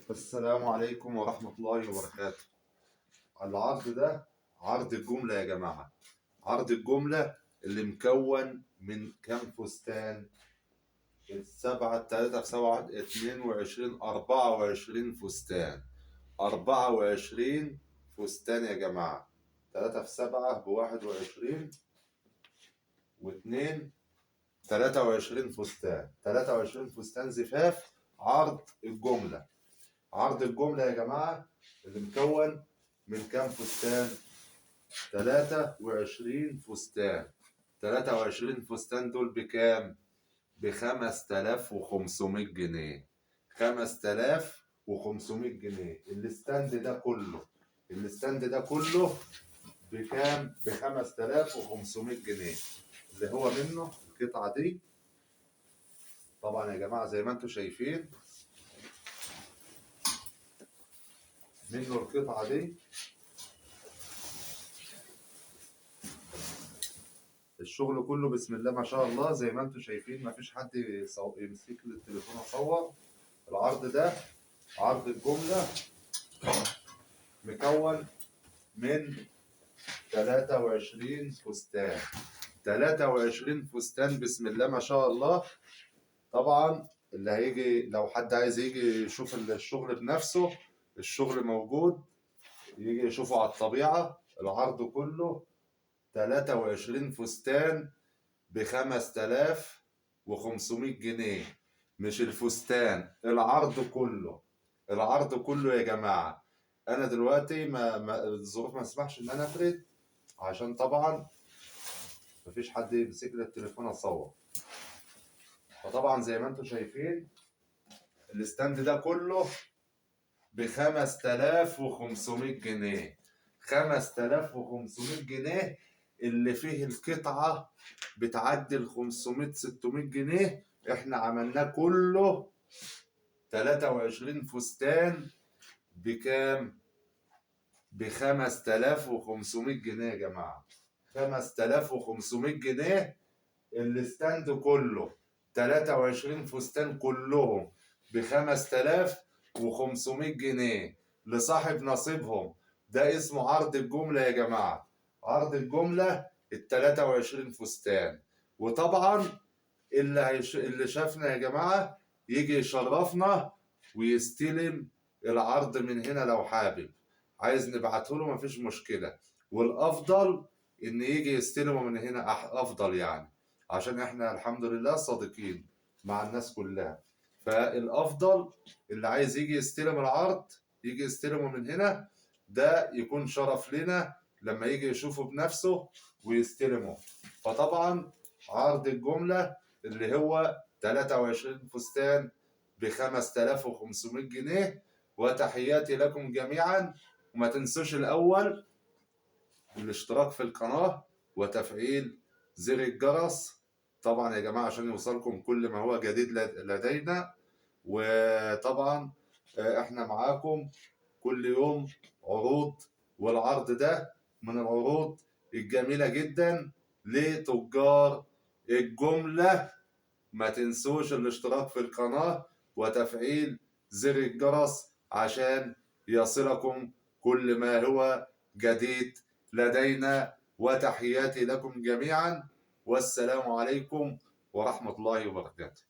السلام عليكم ورحمة الله وبركاته. العرض ده عرض الجملة يا جماعة. عرض الجملة اللي مكون من كام فستان؟ السبعة، 3 في 7 22، 24 فستان. 24 فستان يا جماعة. 3 في 7 ب21 و2 23 فستان. 23 فستان زفاف. عرض الجملة. عرض الجملة يا جماعة اللي مكون من كام فستان؟ 23 فستان. 23 فستان دول بكام؟ ب5500 جنيه. 5500 جنيه. الاستند ده كله بكام؟ ب5500 جنيه، اللي هو منه القطعة دي. طبعا يا جماعة زي ما انتم شايفين منه القطعة دي. الشغل كله بسم الله ما شاء الله زي ما انتم شايفين، مفيش حد يمسك لي التليفون اصور. العرض ده عرض الجملة مكون من 23 فستان. 23 فستان بسم الله ما شاء الله. طبعا اللي هيجي لو حد عايز يجي يشوف الشغل بنفسه، الشغل موجود، يجي يشوفه على الطبيعة. العرض كله 23 فستان ب5500 جنيه. مش الفستان، العرض كله. العرض كله يا جماعة. أنا دلوقتي الظروف ما تسمحش إن أنا أفرد، عشان طبعا مفيش حد يمسك لي التليفون أصور. فطبعا زي ما أنتم شايفين الستاند ده كله ب5500 جنيه. 5500 جنيه اللي فيه القطعة بتعدي ال 500 600 جنيه. احنا عملناه كله 23 فستان بكام؟ ب5500 جنيه يا جماعة. 5500 جنيه الستاند كله. 23 فستان كلهم ب5500 جنيه لصاحب نصيبهم. ده اسمه عرض الجملة يا جماعة. عرض الجملة ال23 فستان. وطبعا اللي شافنا يا جماعة يجي يشرفنا ويستلم العرض من هنا. لو حابب عايز نبعته له مفيش مشكلة، والأفضل إن يجي يستلمه من هنا أفضل يعني، عشان إحنا الحمد لله صادقين مع الناس كلها. فالأفضل اللي عايز يجي يستلم العرض يجي يستلمه من هنا. ده يكون شرف لنا لما يجي يشوفه بنفسه ويستلمه. فطبعا عرض الجملة اللي هو 23 فستان ب5500 جنيه. وتحياتي لكم جميعا. وما تنسوش الأول الاشتراك في القناة وتفعيل زر الجرس طبعا يا جماعة، عشان يوصلكم كل ما هو جديد لدينا. وطبعا احنا معاكم كل يوم عروض، والعرض ده من العروض الجميلة جدا لتجار الجملة. ما تنسوش الاشتراك في القناة وتفعيل زر الجرس عشان يصلكم كل ما هو جديد لدينا. وتحياتي لكم جميعا، والسلام عليكم ورحمة الله وبركاته.